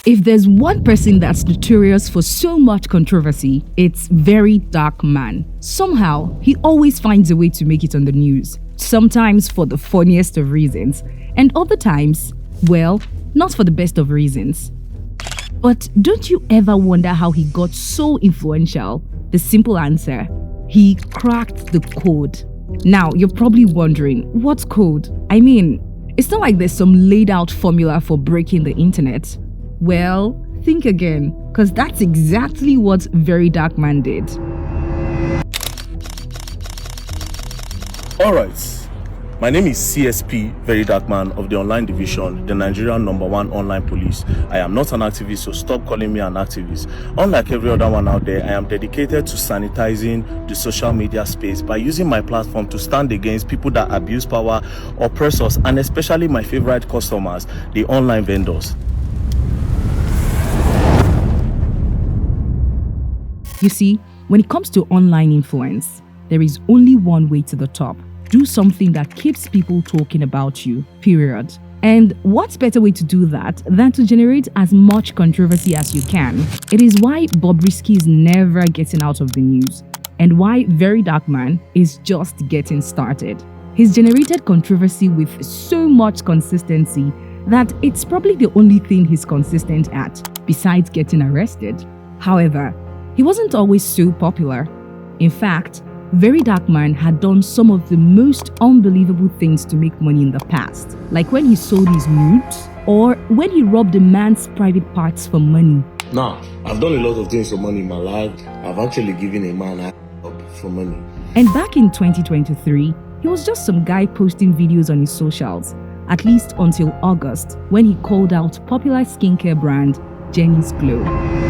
If there's one person that's notorious for so much controversy, it's VeryDarkMan. Somehow, he always finds a way to make it on the news, sometimes for the funniest of reasons, and other times, well, not for the best of reasons. But don't you ever wonder how he got so influential? The simple answer: he cracked the code. Now, you're probably wondering, what code? I mean, it's not like there's some laid out formula for breaking the internet. Well, think again, because that's exactly what VeryDarkMan did. Alright, my name is CSP VeryDarkMan of the online division, the Nigerian #1 online police. I am not an activist, so stop calling me an activist. Unlike every other one out there, I am dedicated to sanitizing the social media space by using my platform to stand against people that abuse power, oppress us, and especially my favorite customers, the online vendors. You see, when it comes to online influence, there is only one way to the top. Do something that keeps people talking about you, period. And what better way to do that than to generate as much controversy as you can? It is why Bobrisky is never getting out of the news, and why VeryDarkMan is just getting started. He's generated controversy with so much consistency that it's probably the only thing he's consistent at, besides getting arrested. However, he wasn't always so popular. In fact, VeryDarkMan had done some of the most unbelievable things to make money in the past, like when he sold his nudes or when he robbed a man's private parts for money. Now, I've done a lot of things for money in my life. I've actually given a man up for money. And back in 2023, he was just some guy posting videos on his socials, at least until August, when he called out popular skincare brand Jenny's Glow.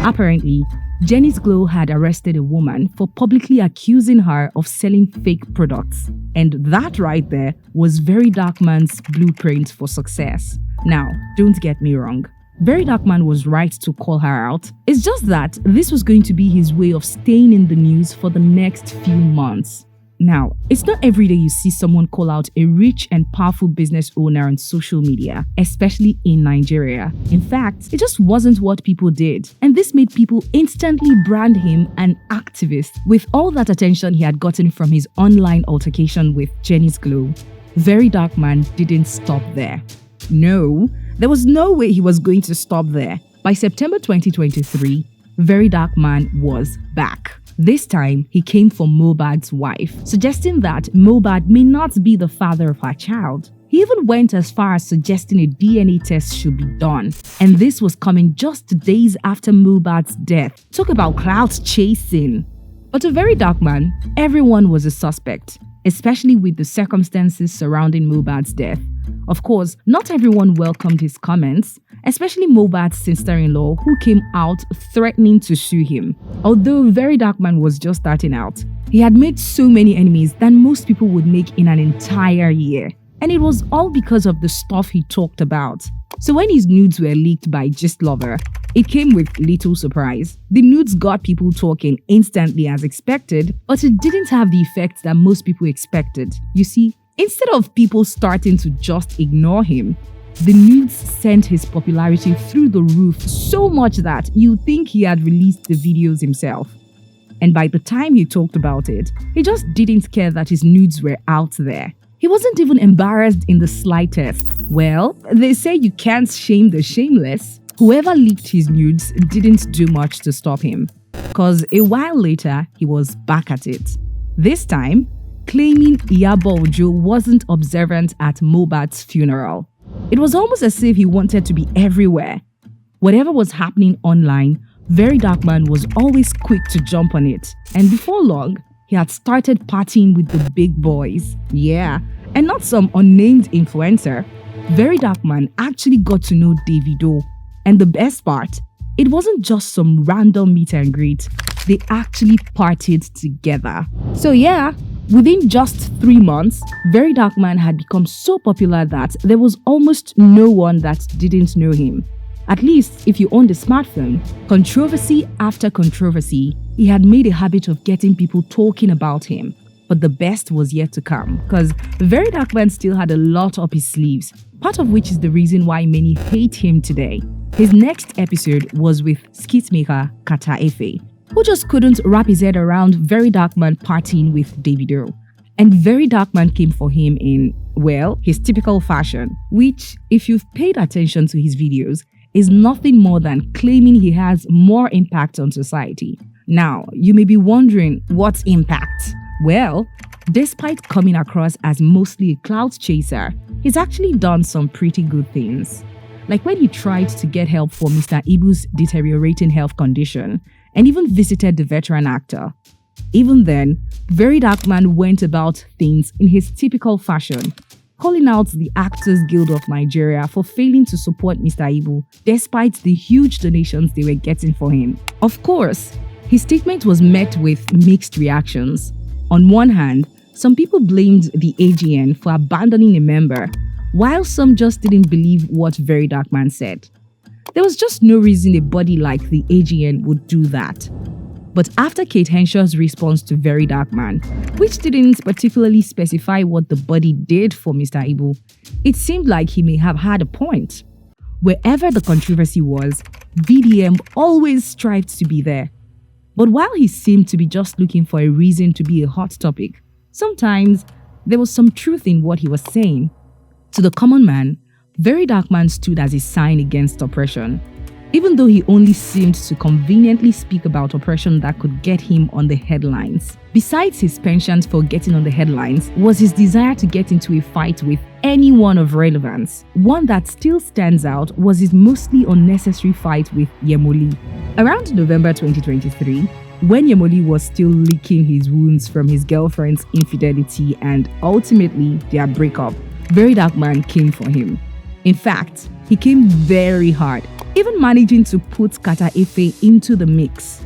Apparently, Jenny's Glow had arrested a woman for publicly accusing her of selling fake products. And that right there was VeryDarkMan's blueprint for success. Now, don't get me wrong. VeryDarkMan was right to call her out. It's just that this was going to be his way of staying in the news for the next few months. Now, it's not every day you see someone call out a rich and powerful business owner on social media, especially in Nigeria. In fact, it just wasn't what people did. And this made people instantly brand him an activist. With all that attention he had gotten from his online altercation with Jenny's Glow, VeryDarkMan didn't stop there. No, there was no way he was going to stop there. By September 2023, VeryDarkMan was back. This time, he came for Mohbad's wife, suggesting that Mohbad may not be the father of her child. He even went as far as suggesting a DNA test should be done. And this was coming just days after Mohbad's death. Talk about clout chasing. But to VeryDarkMan, everyone was a suspect, especially with the circumstances surrounding Mohbad's death. Of course, not everyone welcomed his comments, especially Mohbad's sister-in-law, who came out threatening to sue him. Although VeryDarkMan was just starting out, he had made so many enemies than most people would make in an entire year. And it was all because of the stuff he talked about. So when his nudes were leaked by Gistlover, it came with little surprise. The nudes got people talking instantly as expected, but it didn't have the effect that most people expected. You see, instead of people starting to just ignore him, the nudes sent his popularity through the roof so much that you'd think he had released the videos himself. And by the time he talked about it, he just didn't care that his nudes were out there. He wasn't even embarrassed in the slightest. Well, they say you can't shame the shameless. Whoever leaked his nudes didn't do much to stop him, because a while later, he was back at it. This time, claiming Iyabo Ojo wasn't observant at Mohbad's funeral. It was almost as if he wanted to be everywhere. Whatever was happening online, VeryDarkMan was always quick to jump on it. And before long, he had started partying with the big boys. Yeah, and not some unnamed influencer. VeryDarkMan actually got to know Davido. And the best part, it wasn't just some random meet and greet. They actually partied together. So yeah, within just 3 months, VeryDarkMan had become so popular that there was almost no one that didn't know him. At least if you owned a smartphone. Controversy after controversy, he had made a habit of getting people talking about him. But the best was yet to come, because VeryDarkMan still had a lot up his sleeves, part of which is the reason why many hate him today. His next episode was with skitmaker Kata Efe, who just couldn't wrap his head around VeryDarkMan partying with Davido. And VeryDarkMan came for him in, well, his typical fashion, which, if you've paid attention to his videos, is nothing more than claiming he has more impact on society. Now, you may be wondering, what's impact? Well, despite coming across as mostly a clout chaser, he's actually done some pretty good things. Like when he tried to get help for Mr. Ibu's deteriorating health condition and even visited the veteran actor. Even then, VeryDarkMan went about things in his typical fashion, calling out the Actors Guild of Nigeria for failing to support Mr. Ibu despite the huge donations they were getting for him. Of course, his statement was met with mixed reactions. On one hand, some people blamed the AGN for abandoning a member, while some just didn't believe what VeryDarkMan said. There was just no reason a body like the AGN would do that. But after Kate Henshaw's response to VeryDarkMan, which didn't particularly specify what the body did for Mr. Ibu, it seemed like he may have had a point. Wherever the controversy was, VDM always strived to be there. But while he seemed to be just looking for a reason to be a hot topic, sometimes there was some truth in what he was saying. To the common man, VeryDarkMan stood as a sign against oppression, even though he only seemed to conveniently speak about oppression that could get him on the headlines. Besides his penchant for getting on the headlines was his desire to get into a fight with anyone of relevance. One that still stands out was his mostly unnecessary fight with Yemoli. Around November 2023, when Yemoli was still licking his wounds from his girlfriend's infidelity and ultimately their breakup, VeryDarkMan came for him. In fact, he came very hard, even managing to put Kata Efe into the mix.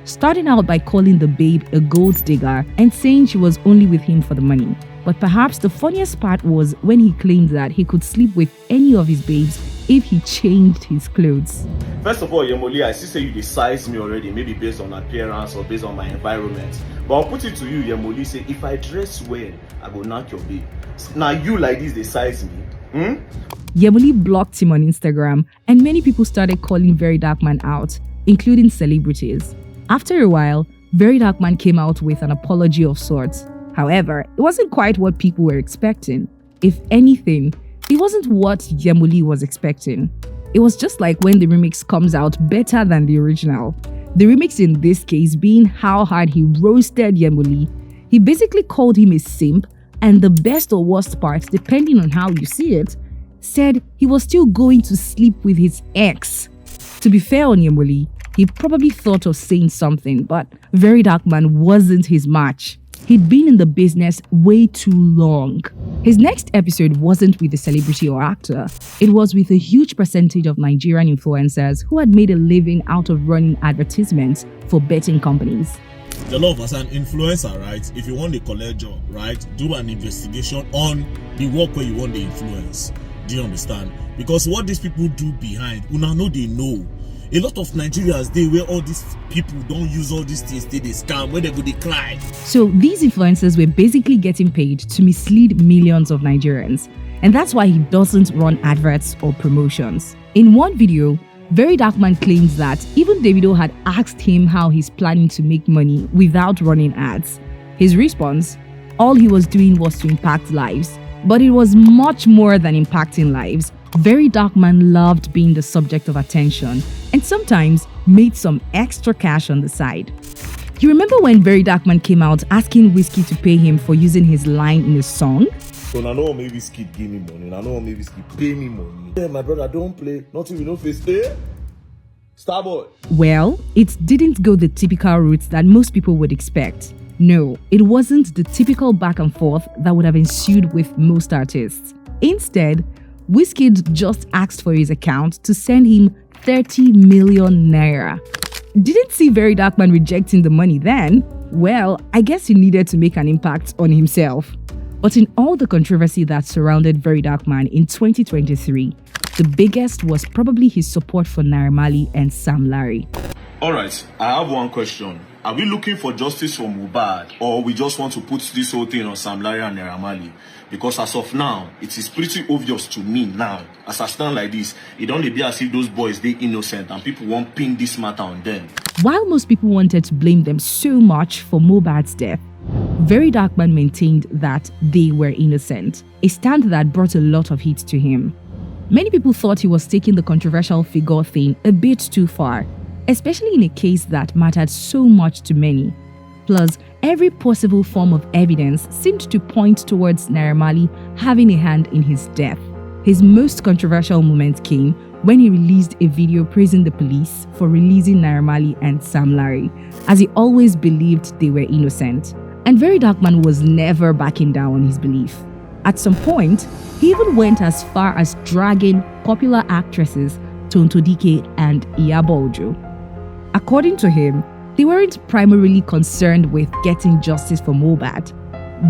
Starting out by calling the babe a gold digger and saying she was only with him for the money. But perhaps the funniest part was when he claimed that he could sleep with any of his babes if he changed his clothes. First of all, Yemoli, I see say you decide me already, maybe based on appearance or based on my environment. But I'll put it to you, Yemoli, say if I dress well, I go knock your babe. Now you like this, they size me. Yemoli blocked him on Instagram, and many people started calling VeryDarkMan out, including celebrities. After a while, VeryDarkMan came out with an apology of sorts. However, it wasn't quite what people were expecting. If anything, it wasn't what Yemoli was expecting. It was just like when the remix comes out better than the original. The remix in this case being how hard he roasted Yemoli. He basically called him a simp, and the best or worst part, depending on how you see it, said he was still going to sleep with his ex. To be fair on Yemoli, he probably thought of saying something, but VeryDarkMan wasn't his match. He'd been in the business way too long. His next episode wasn't with a celebrity or actor. It was with a huge percentage of Nigerian influencers who had made a living out of running advertisements for betting companies. The love as an influencer, right? If you want to collect job, right? Do an investigation on the work where you want the influence. Do you understand? Because what these people do behind, una know they know. A lot of Nigerians, they where all these people don't use all these things, they scam, where they go, they cry. So these influencers were basically getting paid to mislead millions of Nigerians. And that's why he doesn't run adverts or promotions. In one video, VeryDarkMan claims that even Davido had asked him how he's planning to make money without running ads. His response, all he was doing was to impact lives. But it was much more than impacting lives. VeryDarkMan loved being the subject of attention and sometimes made some extra cash on the side. You remember when VeryDarkMan came out asking Whiskey to pay him for using his line in a song? So I know maybe Whiskey give me money. I know maybe Whiskey pay me money. Yeah, my brother don't play. Nothing we don't face. Starboy. Well, it didn't go the typical route that most people would expect. No, it wasn't the typical back and forth that would have ensued with most artists. Instead, Wizkid just asked for his account to send him 30 million naira. Didn't see VeryDarkMan rejecting the money then? Well, I guess he needed to make an impact on himself. But in all the controversy that surrounded VeryDarkMan in 2023, the biggest was probably his support for Naira Marley and Sam Larry. Alright, I have one question. Are we looking for justice for Mohbad, or we just want to put this whole thing on Sam Larry and Naira Marley? Because as of now, it is pretty obvious to me now, as I stand like this, it don't be as if those boys they innocent and people won't pin this matter on them. While most people wanted to blame them so much for Mohbad's death, VeryDarkMan maintained that they were innocent, a stand that brought a lot of heat to him. Many people thought he was taking the controversial figure thing a bit too far, especially in a case that mattered so much to many. Plus, every possible form of evidence seemed to point towards Naira Marley having a hand in his death. His most controversial moment came when he released a video praising the police for releasing Naira Marley and Sam Larry, as he always believed they were innocent. And VeryDarkMan was never backing down on his belief. At some point, he even went as far as dragging popular actresses Tonto Dike and Iyabo Ojo. According to him, they weren't primarily concerned with getting justice for Mohbad.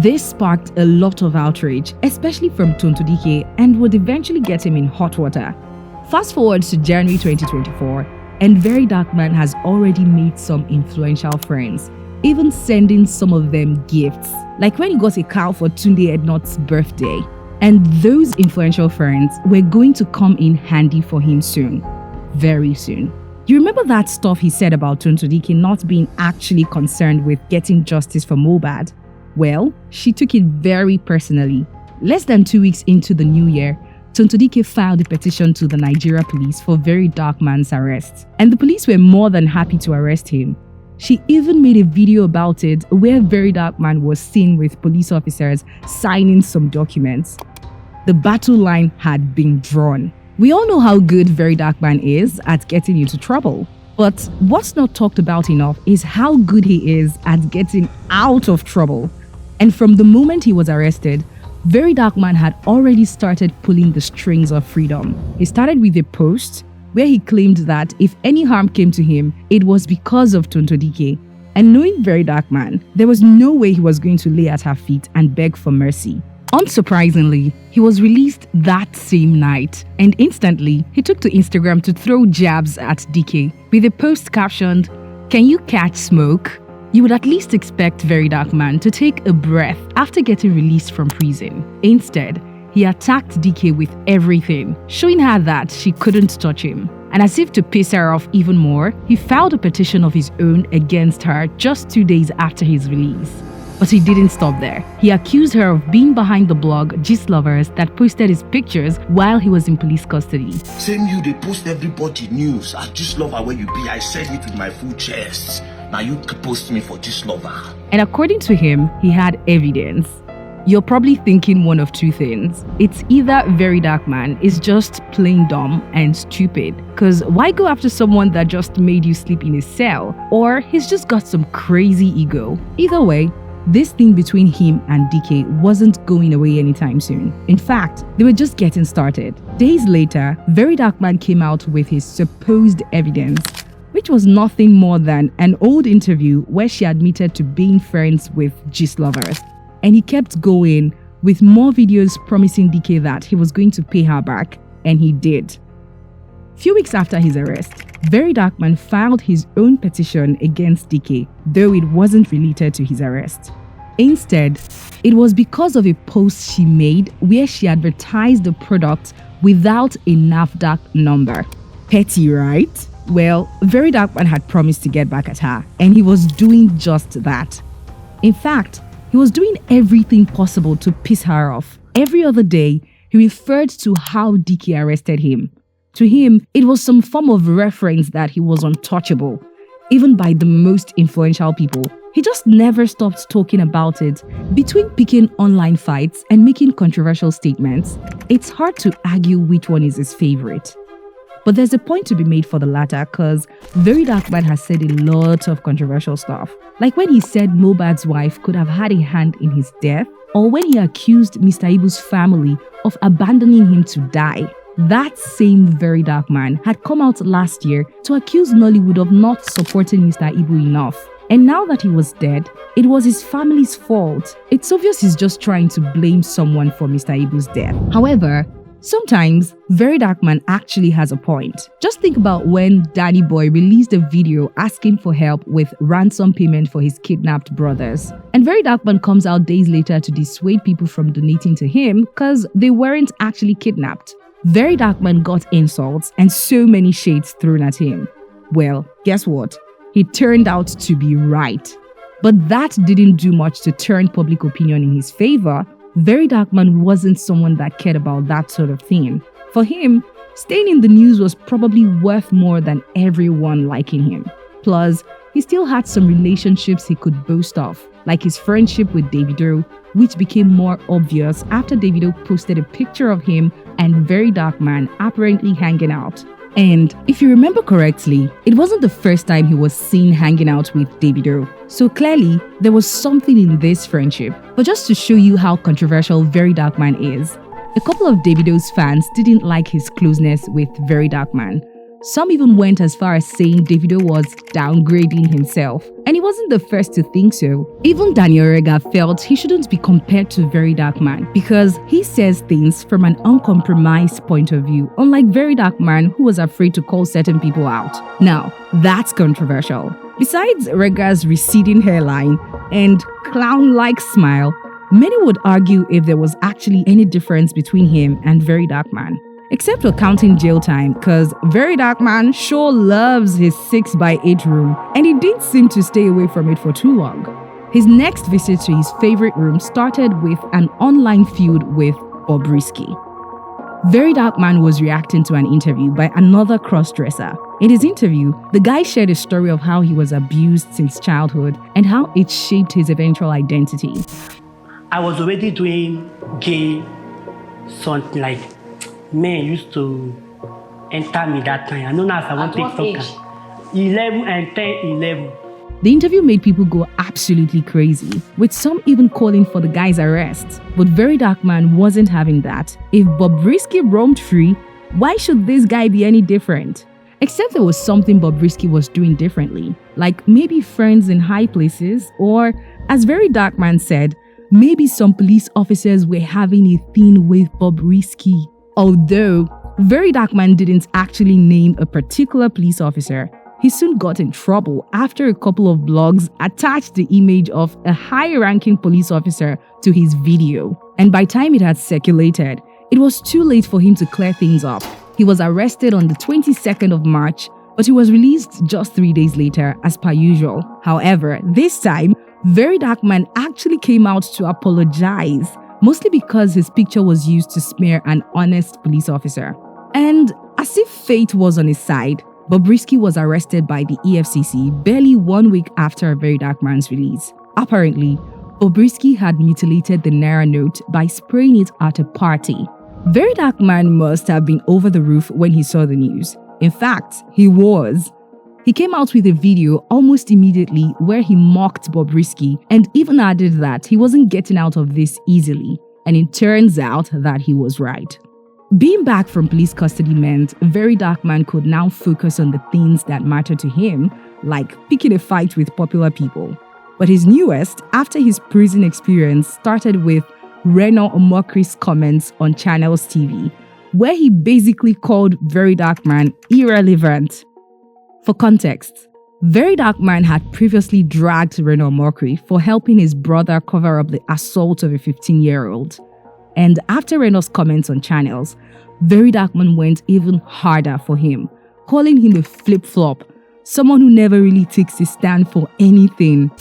This sparked a lot of outrage, especially from Tonto Dike, and would eventually get him in hot water. Fast forward to January 2024, and VeryDarkMan has already made some influential friends, even sending some of them gifts, like when he got a cow for Tunde Ednot's birthday. And those influential friends were going to come in handy for him soon, very soon. You remember that stuff he said about Tonto Dike not being actually concerned with getting justice for Mohbad? Well, she took it very personally. Less than 2 weeks into the new year, Tonto Dike filed a petition to the Nigeria police for VeryDarkMan's arrest, and the police were more than happy to arrest him. She even made a video about it where VeryDarkMan was seen with police officers signing some documents. The battle line had been drawn. We all know how good VeryDarkMan is at getting into trouble. But what's not talked about enough is how good he is at getting out of trouble. And from the moment he was arrested, VeryDarkMan had already started pulling the strings of freedom. He started with a post where he claimed that if any harm came to him, it was because of Tonto Dike. And knowing VeryDarkMan, there was no way he was going to lay at her feet and beg for mercy. Unsurprisingly, he was released that same night, and instantly he took to Instagram to throw jabs at Dike with a post captioned, "Can you catch smoke?" You would at least expect VeryDarkMan to take a breath after getting released from prison. Instead, he attacked Dike with everything, showing her that she couldn't touch him. And as if to piss her off even more, he filed a petition of his own against her just 2 days after his release. But he didn't stop there. He accused her of being behind the blog Gist Lovers that posted his pictures while he was in police custody. Same you, they post everybody news. I just love her where you be. I said it with my full chest. Now you post me for Gist Lover. And according to him, he had evidence. You're probably thinking one of two things. It's either VeryDarkMan is just plain dumb and stupid, because why go after someone that just made you sleep in a cell? Or he's just got some crazy ego. Either way, this thing between him and Dike wasn't going away anytime soon. In fact, they were just getting started. Days later, VeryDarkMan came out with his supposed evidence, which was nothing more than an old interview where she admitted to being friends with Gist Lovers. And he kept going with more videos promising Dike that he was going to pay her back, and he did. Few weeks after his arrest, VeryDarkMan filed his own petition against Dike, though it wasn't related to his arrest. Instead, it was because of a post she made where she advertised the product without a NAFDAC number. Petty, right? Well, VeryDarkMan had promised to get back at her, and he was doing just that. In fact, he was doing everything possible to piss her off. Every other day, he referred to how Dike arrested him. To him, it was some form of reference that he was untouchable, even by the most influential people. He just never stopped talking about it. Between picking online fights and making controversial statements, it's hard to argue which one is his favorite. But there's a point to be made for the latter, because VeryDarkMan has said a lot of controversial stuff. Like when he said Mohbad's wife could have had a hand in his death, or when he accused Mr. Ibu's family of abandoning him to die. That same VeryDarkMan had come out last year to accuse Nollywood of not supporting Mr. Ibu enough. And now that he was dead, it was his family's fault. It's obvious he's just trying to blame someone for Mr. Ibu's death. However, Sometimes, VeryDarkMan actually has a point. Just think about when Danny Boy released a video asking for help with ransom payment for his kidnapped brothers. And VeryDarkMan comes out days later to dissuade people from donating to him because they weren't actually kidnapped. VeryDarkMan got insults and so many shades thrown at him. Well, guess what? He turned out to be right. But that didn't do much to turn public opinion in his favor. VeryDarkMan wasn't someone that cared about that sort of thing. For him, staying in the news was probably worth more than everyone liking him. Plus, he still had some relationships he could boast of, like his friendship with Davido, which became more obvious after Davido posted a picture of him and VeryDarkMan apparently hanging out. And if you remember correctly, it wasn't the first time he was seen hanging out with Davido. So clearly, there was something in this friendship. But just to show you how controversial VeryDarkMan is, a couple of Davido's fans didn't like his closeness with VeryDarkMan. Some even went as far as saying Davido was downgrading himself, and he wasn't the first to think so. Even Daniel Rega felt he shouldn't be compared to VeryDarkMan because he says things from an uncompromised point of view, unlike VeryDarkMan, who was afraid to call certain people out. Now, that's controversial. Besides Rega's receding hairline and clown-like smile, many would argue if there was actually any difference between him and VeryDarkMan. Except for counting jail time, cause VeryDarkMan sure loves his 6x8 room and he didn't seem to stay away from it for too long. His next visit to his favorite room started with an online feud with Bobrisky. VeryDarkMan was reacting to an interview by another crossdresser. In his interview, the guy shared a story of how he was abused since childhood and how it shaped his eventual identity. I was already doing gay something like men used to enter me that time. I know now if I want to take talk. 11 and 10, 11. The interview made people go absolutely crazy, with some even calling for the guy's arrest. But VeryDarkMan wasn't having that. If Bobrisky roamed free, why should this guy be any different? Except there was something Bobrisky was doing differently, like maybe friends in high places, or as VeryDarkMan said, maybe some police officers were having a thing with Bobrisky. Although VeryDarkMan didn't actually name a particular police officer, he soon got in trouble after a couple of blogs attached the image of a high-ranking police officer to his video. And by the time it had circulated, it was too late for him to clear things up. He was arrested on the 22nd of March, but he was released just 3 days later as per usual. However, this time, VeryDarkMan actually came out to apologize, mostly because his picture was used to smear an honest police officer. And as if fate was on his side, Bobrisky was arrested by the EFCC barely 1 week after VeryDarkMan's release. Apparently, Bobrisky had mutilated the Naira note by spraying it at a party. VeryDarkMan must have been over the roof when he saw the news. In fact, he was. He came out with a video almost immediately where he mocked Bobrisky and even added that he wasn't getting out of this easily. And it turns out that he was right. Being back from police custody meant VeryDarkMan could now focus on the things that mattered to him, like picking a fight with popular people. But his newest, after his prison experience, started with Reno Omokri's comments on Channels TV, where he basically called VeryDarkMan irrelevant. For context, VeryDarkMan had previously dragged Reno Omokri for helping his brother cover up the assault of a 15-year-old. And after Reno's comments on Channels, VeryDarkMan went even harder for him, calling him a flip-flop, someone who never really takes a stand for anything.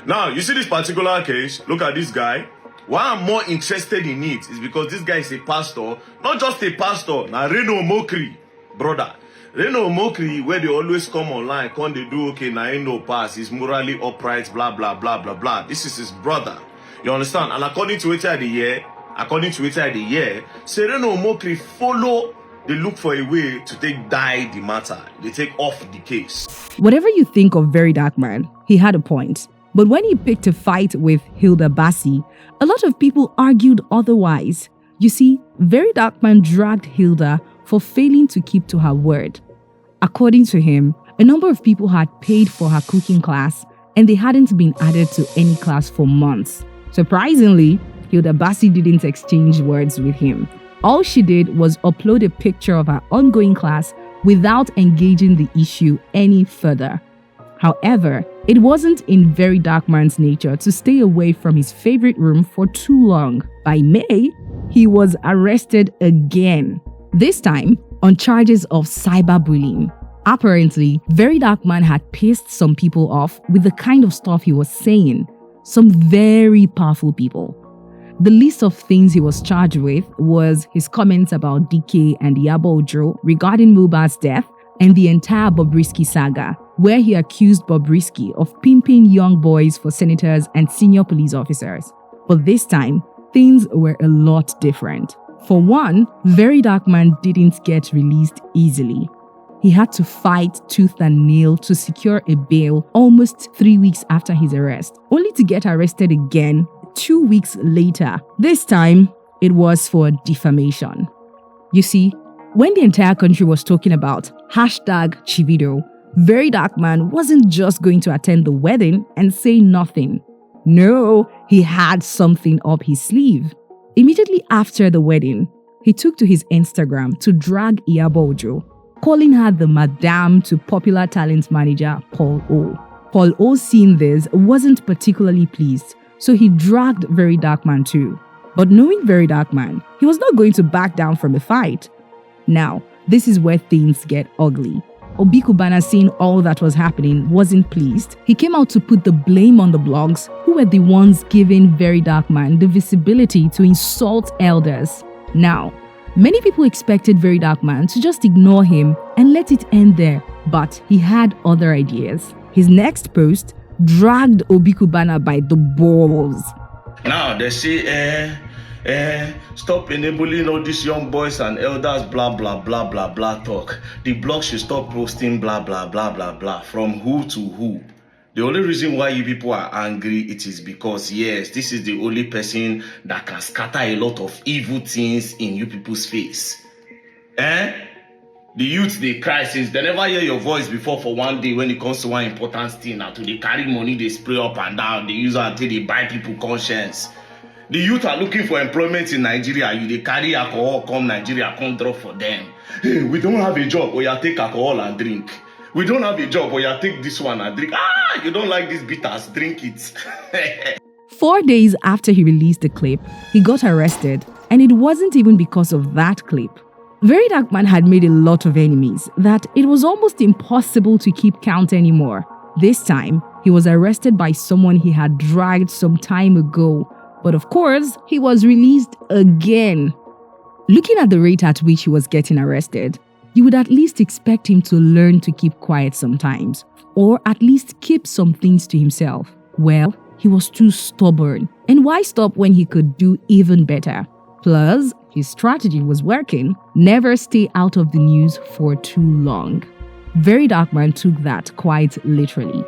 Now, you see this particular case, look at this guy. Why I'm more interested in it is because this guy is a pastor, not just a pastor, now Reno Omokri, brother. Reno Omokri, where they always come online, come they do, okay, now ain't no pass, he's morally upright, blah, blah, blah, blah, blah. This is his brother. You understand? And according to which of the year, say Reno Omokri follow, they look for a way to take die the matter. They take off the case. Whatever you think of VeryDarkMan, he had a point. But when he picked a fight with Hilda Bassi, a lot of people argued otherwise. You see, VeryDarkMan dragged Hilda for failing to keep to her word. According to him, a number of people had paid for her cooking class and they hadn't been added to any class for months. Surprisingly, Hilda Bassi didn't exchange words with him. All she did was upload a picture of her ongoing class without engaging the issue any further. However, it wasn't in VeryDarkMan's nature to stay away from his favorite room for too long. By May, he was arrested again, this time on charges of cyberbullying. Apparently, VeryDarkMan had pissed some people off with the kind of stuff he was saying. Some very powerful people. The list of things he was charged with was his comments about DK and Iyabo Ojo regarding Mohbad's death and the entire Bobrisky saga, where he accused Bobrisky of pimping young boys for senators and senior police officers. But this time, things were a lot different. For one, VeryDarkMan didn't get released easily. He had to fight tooth and nail to secure a bail almost 3 weeks after his arrest, only to get arrested again 2 weeks later. This time, it was for defamation. You see, when the entire country was talking about #Chivido, VeryDarkMan wasn't just going to attend the wedding and say nothing. No, he had something up his sleeve. Immediately after the wedding, he took to his Instagram to drag Iyabo Ojo, calling her the madam to popular talent manager Paul O. Paul O, seeing this, wasn't particularly pleased, so he dragged VeryDarkMan too. But knowing VeryDarkMan, he was not going to back down from the fight. Now, this is where things get ugly. Obi Cubana, seeing all that was happening, wasn't pleased. He came out to put the blame on the blogs, who were the ones giving VeryDarkMan the visibility to insult elders. Now, many people expected VeryDarkMan to just ignore him and let it end there, but he had other ideas. His next post dragged Obi Cubana by the balls. Now they say, stop enabling all these young boys and elders, blah, blah, blah, blah, blah talk. The blog should stop posting blah, blah, blah, blah, blah. From who to who? The only reason why you people are angry, it is because, yes, this is the only person that can scatter a lot of evil things in you people's face. The youth, they cry since they never hear your voice before for one day when it comes to one important thing. Now, to they carry money, they spray up and down, they use it until they buy people conscience. The youth are looking for employment in Nigeria. You they carry alcohol, come Nigeria, come drop for them. Hey, we don't have a job, or you take alcohol and drink. We don't have a job, or you take this one and drink. You don't like these bitters, drink it. 4 days after he released the clip, he got arrested, and it wasn't even because of that clip. VeryDarkMan had made a lot of enemies that it was almost impossible to keep count anymore. This time, he was arrested by someone he had dragged some time ago, but of course, he was released again. Looking at the rate at which he was getting arrested, you would at least expect him to learn to keep quiet sometimes, or at least keep some things to himself. Well, he was too stubborn. And why stop when he could do even better? Plus, his strategy was working. Never stay out of the news for too long. VeryDarkMan took that quite literally.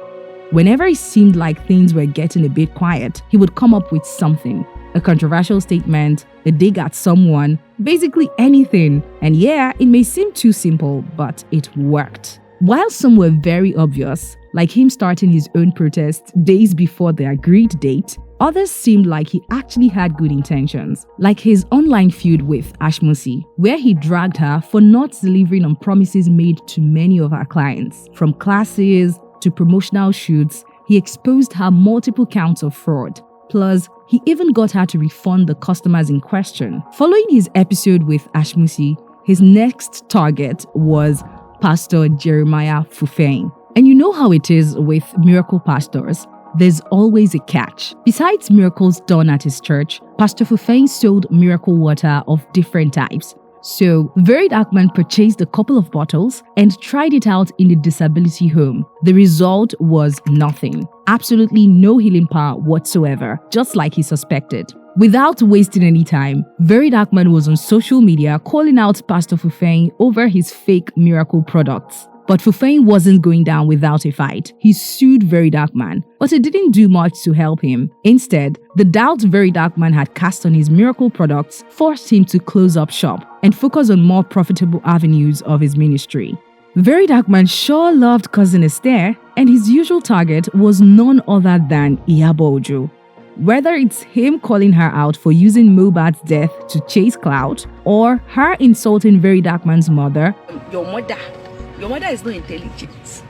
Whenever it seemed like things were getting a bit quiet, he would come up with something. A controversial statement, a dig at someone, basically anything. And yeah, it may seem too simple, but it worked. While some were very obvious, like him starting his own protest days before the agreed date, others seemed like he actually had good intentions, like his online feud with Ashmusi, where he dragged her for not delivering on promises made to many of her clients. From classes to promotional shoots, he exposed her multiple counts of fraud. Plus, he even got her to refund the customers in question. Following his episode with Ashmusi, his next target was Pastor Jeremiah Fufeng. And you know how it is with miracle pastors. There's always a catch. Besides miracles done at his church, Pastor Fufeng sold miracle water of different types. So, VeryDarkMan purchased a couple of bottles and tried it out in the disability home. The result was nothing. Absolutely no healing power whatsoever, just like he suspected. Without wasting any time, VeryDarkMan was on social media calling out Pastor Fufeng over his fake miracle products. But Fufeng wasn't going down without a fight. He sued VeryDarkMan, but it didn't do much to help him. Instead, the doubt VeryDarkMan had cast on his miracle products forced him to close up shop and focus on more profitable avenues of his ministry. VeryDarkMan sure loved Cousin Esther, and his usual target was none other than Iyabo Ojo. Whether it's him calling her out for using Mohbad's death to chase clout, or her insulting VeryDarkMan's mother, your mother is not intelligent.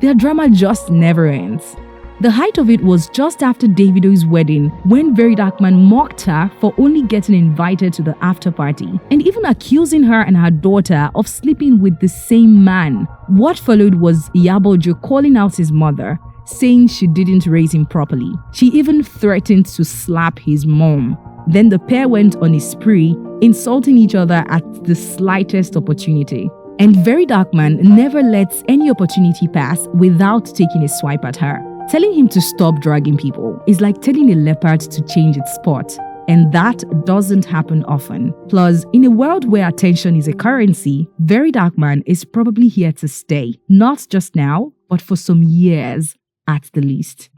their drama just never ends. The height of it was just after Davido's wedding when VeryDarkMan mocked her for only getting invited to the after party and even accusing her and her daughter of sleeping with the same man. What followed was Iyabojo calling out his mother, saying she didn't raise him properly. She even threatened to slap his mom. Then the pair went on a spree, insulting each other at the slightest opportunity. And VeryDarkMan never lets any opportunity pass without taking a swipe at her. Telling him to stop dragging people is like telling a leopard to change its spot. And that doesn't happen often. Plus, in a world where attention is a currency, VeryDarkMan is probably here to stay. Not just now, but for some years at the least.